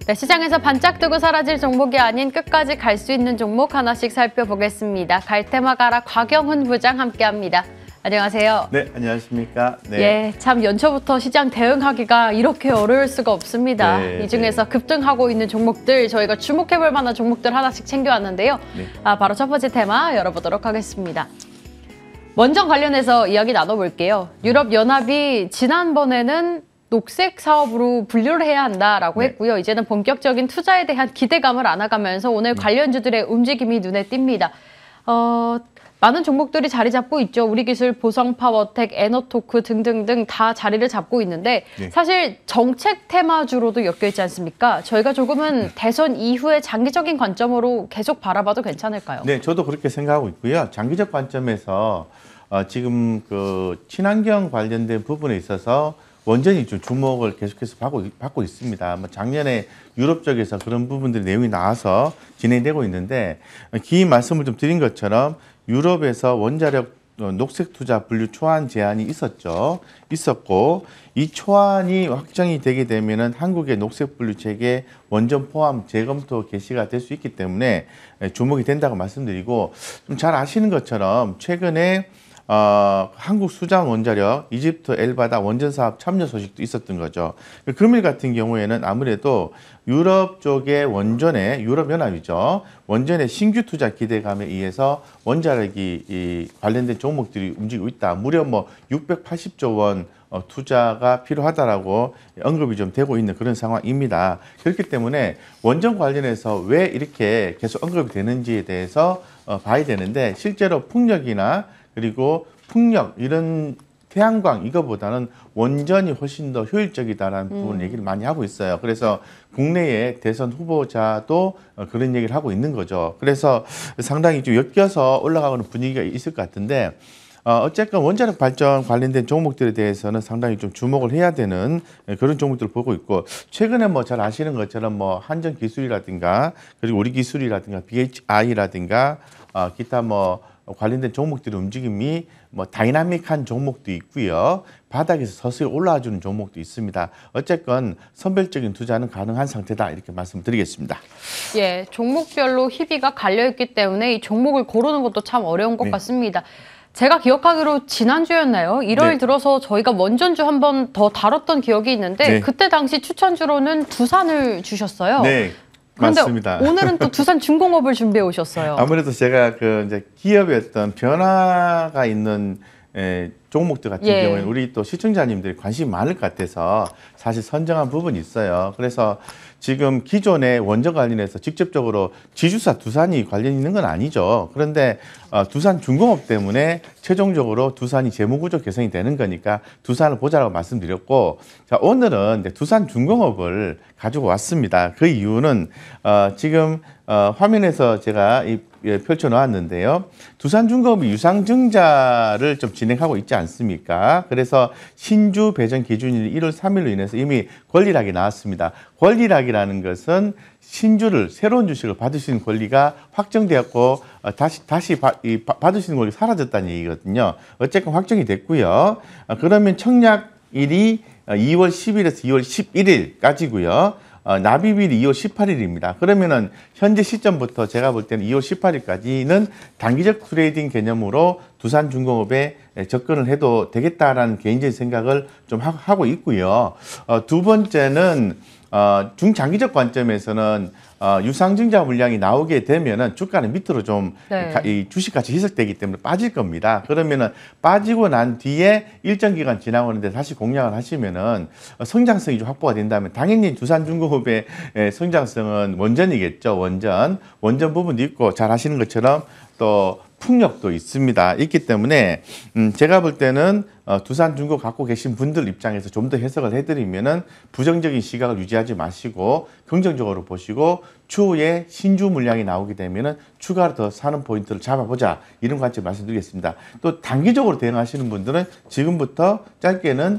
네, 시장에서 반짝 뜨고 사라질 종목이 아닌 끝까지 갈 수 있는 종목 하나씩 살펴보겠습니다. 갈테마 가라 곽영훈 부장 함께합니다. 안녕하세요. 네, 안녕하십니까. 네. 예, 참 연초부터 시장 대응하기가 이렇게 어려울 수가 없습니다. 네, 이 중에서 급등하고 있는 종목들, 저희가 주목해볼 만한 종목들 하나씩 챙겨왔는데요. 네. 바로 첫 번째 테마 열어보도록 하겠습니다. 원전 관련해서 이야기 나눠볼게요. 유럽연합이 지난번에는 녹색 사업으로 분류를 해야 한다라고 했고요. 이제는 본격적인 투자에 대한 기대감을 안아가면서 오늘 관련주들의 움직임이 눈에 띕니다. 많은 종목들이 자리 잡고 있죠. 우리기술, 보성파워텍, 에너토크 등등등 다 자리를 잡고 있는데 사실 정책 테마주로도 엮여 있지 않습니까? 저희가 조금은 대선 이후의 장기적인 관점으로 계속 바라봐도 괜찮을까요? 네, 저도 그렇게 생각하고 있고요. 장기적 관점에서 지금 그 친환경 관련된 부분에 있어서 원전이 좀 주목을 계속해서 받고 있습니다. 작년에 유럽 쪽에서 그런 부분들이 내용이 나와서 진행되고 있는데 긴 말씀을 좀 드린 것처럼 유럽에서 원자력 녹색 투자 분류 초안 제안이 있었고 이 초안이 확정이 되게 되면은 한국의 녹색 분류 체계 원전 포함 재검토 개시가 될 수 있기 때문에 주목이 된다고 말씀드리고 좀 잘 아시는 것처럼 최근에 한국 수장 원자력, 이집트 엘바다 원전 사업 참여 소식도 있었던 거죠. 금일 같은 경우에는 아무래도 유럽 쪽의 원전에, 유럽연합이죠. 원전의 신규 투자 기대감에 의해서 원자력이 관련된 종목들이 움직이고 있다. 무려 680조 원 투자가 필요하다라고 언급이 좀 되고 있는 그런 상황입니다. 그렇기 때문에 원전 관련해서 왜 이렇게 계속 언급이 되는지에 대해서 봐야 되는데 실제로 풍력이나 그리고 풍력 이런 태양광 이거보다는 원전이 훨씬 더 효율적이다라는 부분 얘기를 많이 하고 있어요. 그래서 국내의 대선 후보자도 그런 얘기를 하고 있는 거죠. 그래서 상당히 좀 엮여서 올라가는 분위기가 있을 것 같은데 어쨌건 원자력 발전 관련된 종목들에 대해서는 상당히 좀 주목을 해야 되는 그런 종목들을 보고 있고 최근에 잘 아시는 것처럼 한전 기술이라든가 그리고 우리 기술이라든가 BHI라든가 기타 관련된 종목들의 움직임이 다이나믹한 종목도 있고요. 바닥에서 서서히 올라와 주는 종목도 있습니다. 어쨌건 선별적인 투자는 가능한 상태다 이렇게 말씀드리겠습니다. 예, 종목별로 희비가 갈려있기 때문에 이 종목을 고르는 것도 참 어려운 것 같습니다. 제가 기억하기로 지난주였나요? 1월 들어서 저희가 원전주 한 번 더 다뤘던 기억이 있는데 그때 당시 추천주로는 두산을 주셨어요. 네. 그런데 맞습니다. 오늘은 또 두산중공업을 준비해 오셨어요. 아무래도 제가 이제 기업의 어떤 변화가 있는 종목들 같은 경우에는 우리 또 시청자님들이 관심이 많을 것 같아서 사실 선정한 부분이 있어요. 그래서 지금 기존의 원전 관련해서 직접적으로 지주사 두산이 관련 있는 건 아니죠. 그런데 두산중공업 때문에 최종적으로 두산이 재무구조 개선이 되는 거니까 두산을 보자라고 말씀드렸고 자 오늘은 이제 두산중공업을 가지고 왔습니다. 그 이유는 지금 화면에서 제가 펼쳐 놓았는데요. 두산중공업이 유상증자를 좀 진행하고 있지 않습니까? 그래서 신주 배정 기준일 1월 3일로 인해서 이미 권리락이 나왔습니다. 권리락이라는 것은 신주를 새로운 주식을 받을 수 있는 권리가 확정되었고 다시 받을 수 있는 권리가 사라졌다는 얘기거든요. 어쨌건 확정이 됐고요. 그러면 청약일이 2월 10일에서 2월 11일까지고요. 납입일이 2월 18일입니다. 그러면은 현재 시점부터 제가 볼 때는 2월 18일까지는 단기적 트레이딩 개념으로 두산중공업에 접근을 해도 되겠다라는 개인적인 생각을 좀 하고 있고요. 두 번째는 중장기적 관점에서는 유상증자 물량이 나오게 되면은 주가는 밑으로 좀 이 주식같이 희석되기 때문에 빠질 겁니다. 그러면은 빠지고 난 뒤에 일정 기간 지나고 있는데 다시 공략을 하시면은 성장성이 좀 확보가 된다면 당연히 두산중공업의 성장성은 원전이겠죠. 원전 부분도 있고 잘 아시는 것처럼 또 풍력도 있기 때문에 제가 볼 때는 두산중공업 갖고 계신 분들 입장에서 좀 더 해석을 해드리면은 부정적인 시각을 유지하지 마시고 긍정적으로 보시고 추후에 신주 물량이 나오게 되면은 추가로 더 사는 포인트를 잡아보자 이런 관점 말씀드리겠습니다. 또 단기적으로 대응하시는 분들은 지금부터 짧게는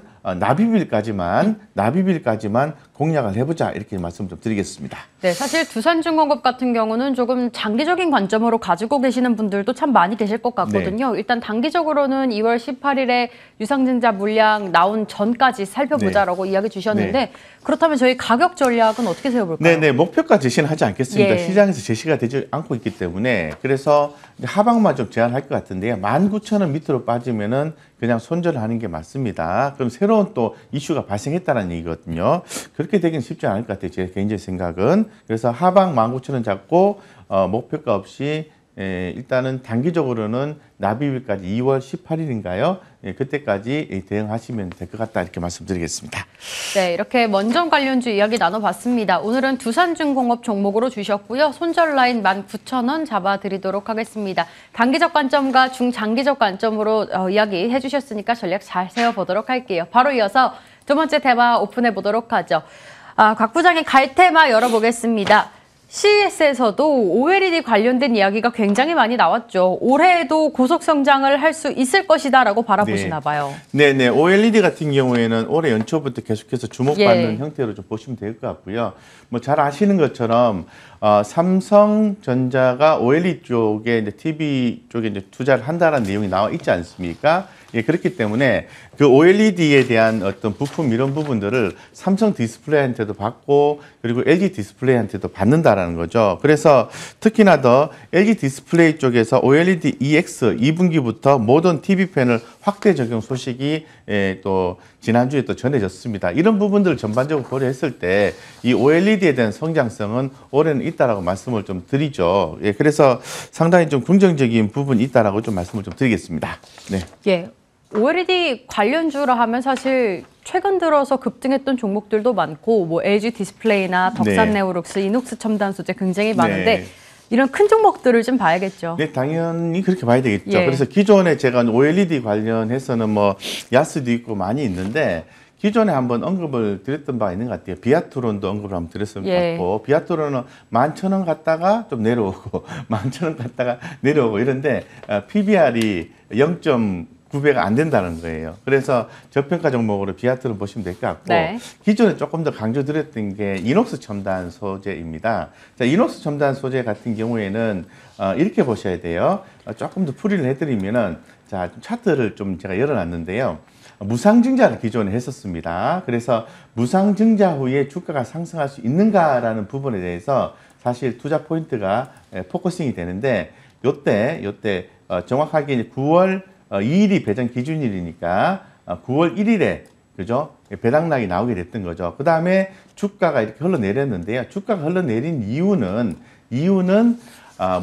납입일까지만 공략을 해보자 이렇게 말씀 좀 드리겠습니다. 네, 사실 두산중공업 같은 경우는 조금 장기적인 관점으로 가지고 계시는 분들도 참 많이 계실 것 같거든요. 일단 단기적으로는 2월 18일에 유상증자 물량 나온 전까지 살펴보자라고 이야기 주셨는데 그렇다면 저희 가격 전략은 어떻게 세워볼까요? 네네, 목표가 제시는 하지 않겠습니다. 예. 시장에서 제시가 되지 않고 있기 때문에 그래서 하방만 좀 제한할 것 같은데요. 19,000원 밑으로 빠지면은 그냥 손절을 하는 게 맞습니다. 그럼 새로운 또 이슈가 발생했다는 얘기거든요. 그렇게 되긴 쉽지 않을 것 같아요. 제 개인적인 생각은. 그래서 하방 19,000원 잡고 목표가 없이 일단은 단기적으로는 납입일까지 2월 18일인가요? 그때까지 대응하시면 될 것 같다 이렇게 말씀드리겠습니다. 네, 이렇게 원전 관련주 이야기 나눠봤습니다. 오늘은 두산중공업 종목으로 주셨고요. 손절 라인 19,000원 잡아드리도록 하겠습니다. 단기적 관점과 중장기적 관점으로 이야기해 주셨으니까 전략 잘 세워보도록 할게요. 바로 이어서 두 번째 테마 오픈해 보도록 하죠. 곽 부장의 갈 테마 열어보겠습니다. CES에서도 OLED 관련된 이야기가 굉장히 많이 나왔죠. 올해에도 고속 성장을 할 수 있을 것이다라고 바라보시나 봐요. 네네. OLED 같은 경우에는 올해 연초부터 계속해서 주목받는 형태로 좀 보시면 될 것 같고요. 뭐 잘 아시는 것처럼 삼성전자가 OLED 쪽에 이제 TV 쪽에 이제 투자를 한다는 내용이 나와 있지 않습니까? 예, 그렇기 때문에 그 OLED에 대한 어떤 부품 이런 부분들을 삼성 디스플레이한테도 받고 그리고 LG 디스플레이한테도 받는다라는 거죠. 그래서 특히나 더 LG 디스플레이 쪽에서 OLED EX 2분기부터 모든 TV팬을 확대 적용 소식이 또 지난주에 또 전해졌습니다. 이런 부분들을 전반적으로 고려했을 때 이 OLED에 대한 성장성은 올해는 있다라고 말씀을 좀 드리죠. 예, 그래서 상당히 좀 긍정적인 부분이 있다라고 좀 말씀을 좀 드리겠습니다. 네. 예. OLED 관련주라 하면 사실 최근 들어서 급등했던 종목들도 많고 뭐 LG 디스플레이나 덕산 네오룩스, 이녹스 첨단 소재 굉장히 많은데 이런 큰 종목들을 좀 봐야겠죠. 네, 당연히 그렇게 봐야 되겠죠. 예. 그래서 기존에 제가 OLED 관련해서는 뭐 야스도 있고 많이 있는데 기존에 한번 언급을 드렸던 바가 있는 것 같아요. 비아트론도 언급을 한번 드렸을 것 같고 비아트론은 11,000원 갔다가 좀 내려오고 11,000원 갔다가 내려오고 이런데 PBR이 0.9배가 안 된다는 거예요. 그래서 저평가 종목으로 비아트론 보시면 될 것 같고 기존에 조금 더 강조드렸던 게 이녹스 첨단 소재입니다. 자, 이녹스 첨단 소재 같은 경우에는 이렇게 보셔야 돼요. 조금 더 풀이를 해드리면은 자, 차트를 좀 제가 열어놨는데요. 무상증자를 기존에 했었습니다. 그래서 무상증자 후에 주가가 상승할 수 있는가라는 부분에 대해서 사실 투자 포인트가 포커싱이 되는데 요때 정확하게 9월 2일이 배당 기준일이니까 9월 1일에 그죠? 배당락이 나오게 됐던 거죠. 그 다음에 주가가 이렇게 흘러내렸는데요. 주가가 흘러내린 이유는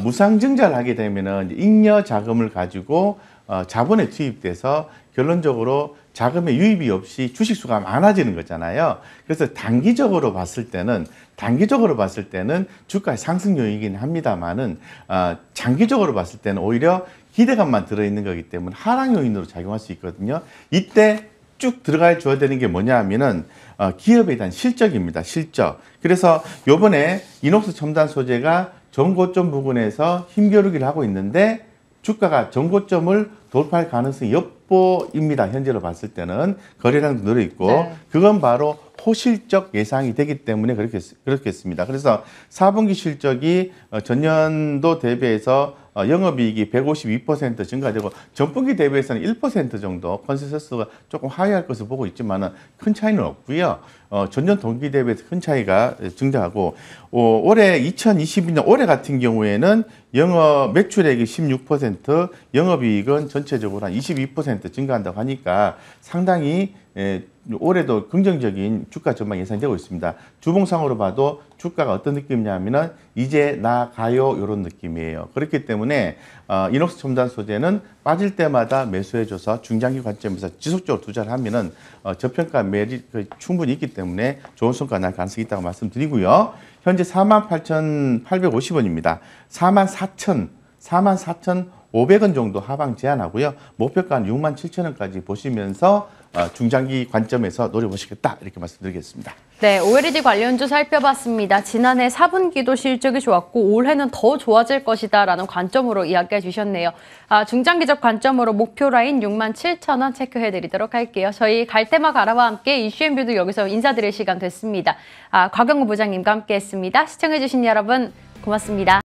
무상증자를 하게 되면은 잉여 자금을 가지고 자본에 투입돼서 결론적으로 자금의 유입이 없이 주식수가 많아지는 거잖아요. 그래서 단기적으로 봤을 때는 주가의 상승 요인이긴 합니다만은 장기적으로 봤을 때는 오히려 기대감만 들어있는 거기 때문에 하락 요인으로 작용할 수 있거든요. 이때 쭉 들어가 줘야 되는 게 뭐냐 하면은 기업에 대한 실적입니다. 실적. 그래서 요번에 이녹스 첨단 소재가 전고점 부근에서 힘겨루기를 하고 있는데 주가가 전고점을 돌파할 가능성이 엿보입니다. 현재로 봤을 때는 거래량도 늘어있고 그건 바로 호실적 예상이 되기 때문에 그렇겠습니다. 그래서 4분기 실적이 전년도 대비해서 영업이익이 152% 증가되고 전분기 대비해서는 1% 정도 컨센서스가 조금 하회할 것을 보고 있지만 큰 차이는 없고요. 전년 동기 대비해서 큰 차이가 증가하고 올해 2022년 올해 같은 경우에는 영업 매출액이 16%, 영업이익은 전체적으로 한 22% 증가한다고 하니까 상당히 올해도 긍정적인 주가 전망이 예상되고 있습니다. 주봉상으로 봐도 주가가 어떤 느낌이냐면은 이제 나가요 이런 느낌이에요. 그렇기 때문에 이녹스 첨단 소재는 빠질 때마다 매수해줘서 중장기 관점에서 지속적으로 투자를 하면은 저평가 매력이 충분히 있기 때문에 좋은 성과 날 가능성이 있다고 말씀드리고요. 현재 48,850원입니다. 44,500원 정도 하방 제한하고요. 목표가는 67,000원까지 보시면서 중장기 관점에서 노려보시겠다 이렇게 말씀드리겠습니다. 네, OLED 관련주 살펴봤습니다. 지난해 4분기도 실적이 좋았고 올해는 더 좋아질 것이다라는 관점으로 이야기해 주셨네요. 중장기적 관점으로 목표 라인 67,000원 체크해드리도록 할게요. 저희 갈테마 가라와 함께 이슈앤뷰도 여기서 인사드릴 시간 됐습니다. 곽영우 부장님과 함께했습니다. 시청해주신 여러분 고맙습니다.